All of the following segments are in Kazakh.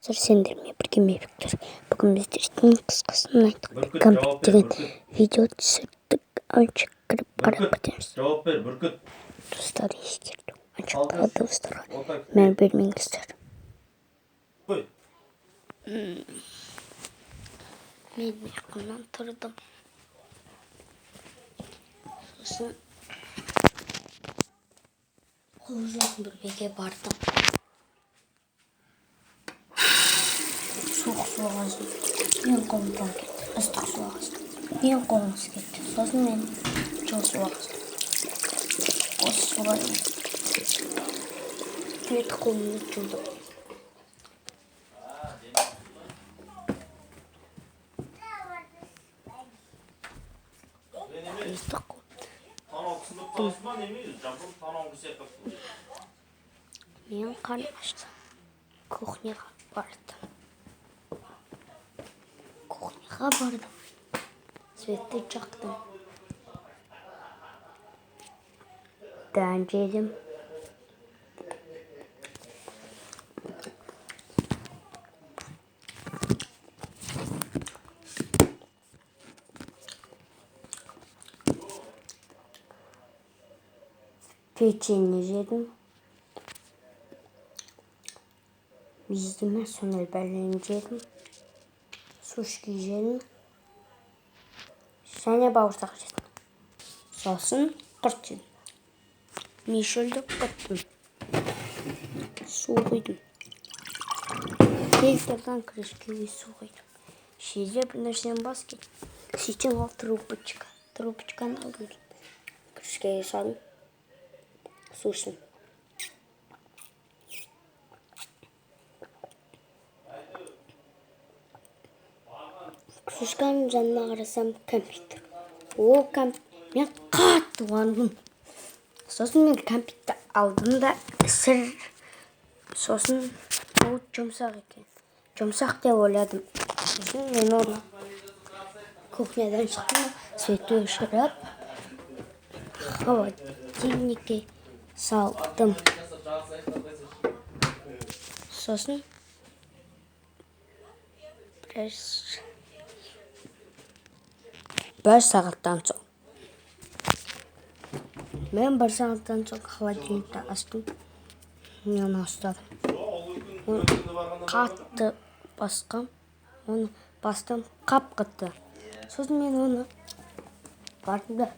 достар, сендермен бірге Бектер. Бүгін біздер ештеңе қысқасын айттық. Комплект деген видео түсірдік. Ойыншық кіріп қарап кетеміз. Жауап бер, бүркіт. Достар, ескерту. Ойыншықтағы дыбыстарға мән бермеңіздер. Қой. Мен ұйқымнан тұрдым. Сосын қол жуатын бөлмеге бардым. Суық су ағызды. Мен қолымдан кетті. Ыстық су ағызды. Мен қолымыз кетті. Сосын мен жылы су ағыздым. Осы суға бет қолымды жудым. Ыстық мен қарным ашты. Кухняға бардым. Светті жақтым. Дән жедім. Печенье жедім. Бездеме сөнел бәлен жедім. Сушки жедім. Және бауырсақ жедім. Сосын құрт жедім. Мишелді қыттым. Су құйдым. Фильтрдан крышкеге су құйдым. Шеде бір нәрсен бас кетті. Сөйтсем ол трубочка. Трубочканы алдым. Крышкеге салдым. Су іштім. Крышканың жанына қарасам компьютер. Мен қатты қуандым. Сосын мен компьютер алдым да сосын ол жұмсақ екен. Жұмсақ деп ойладым. Сосын мен оны кухнядан шықтым, светті өшіріп, холодильникке салдым. Сосын бір сағаттан соң. Мен бір сағаттан соң холодильникті аштым. Мен ұстадым. Қатты басқам. Оны бастым қап қытты. Сосын мен оны бардым да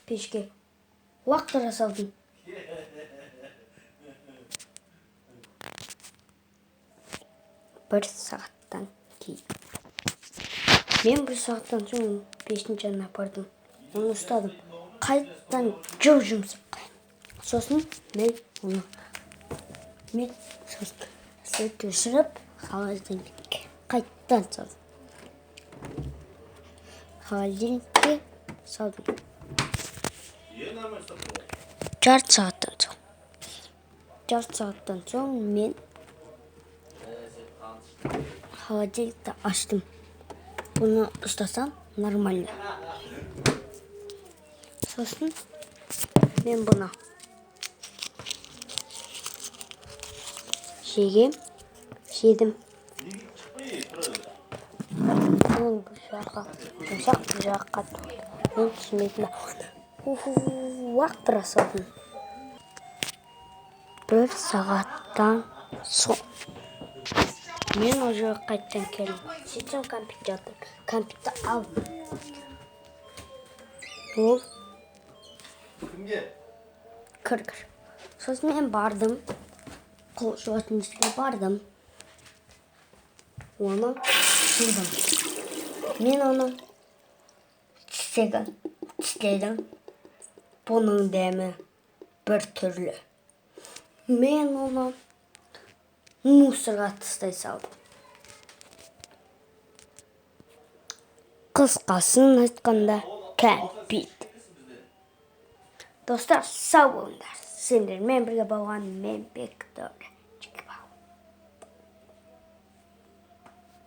пешке лақтыра салдым. Бір сағаттан кейін. Мен бір сағаттан соң пештің жанына бардым. Оны ұстадым. Қайттан жұмсақ. Сосын мен оны светті өшіріп, холодильникке қайттан салдым. Холодильникке салдым. Жарты сағаттан соң мен холодильникті аштым. Бұны ұстасам нормально. Сосын мен бұны жедім. Мен бір жаққа жұмсақ, бір жаққа тұрды. Мен түсінбейтін лақтыра салдым. Бір сағаттан соң мен уже қайттан келдім. Сөйтсем компьютер алдым. Ол кір. Сосын мен бардым. Қол жуатын жерге бардым. Оны жудым. Мен оны тістедім. Бұның дәмі бір түрлі. Мен оны мусорға тастай салдым. Қысқасын айтқанда кәмпит. Достар, сау болыңдар. Сендермен бірге болған мен Бектер.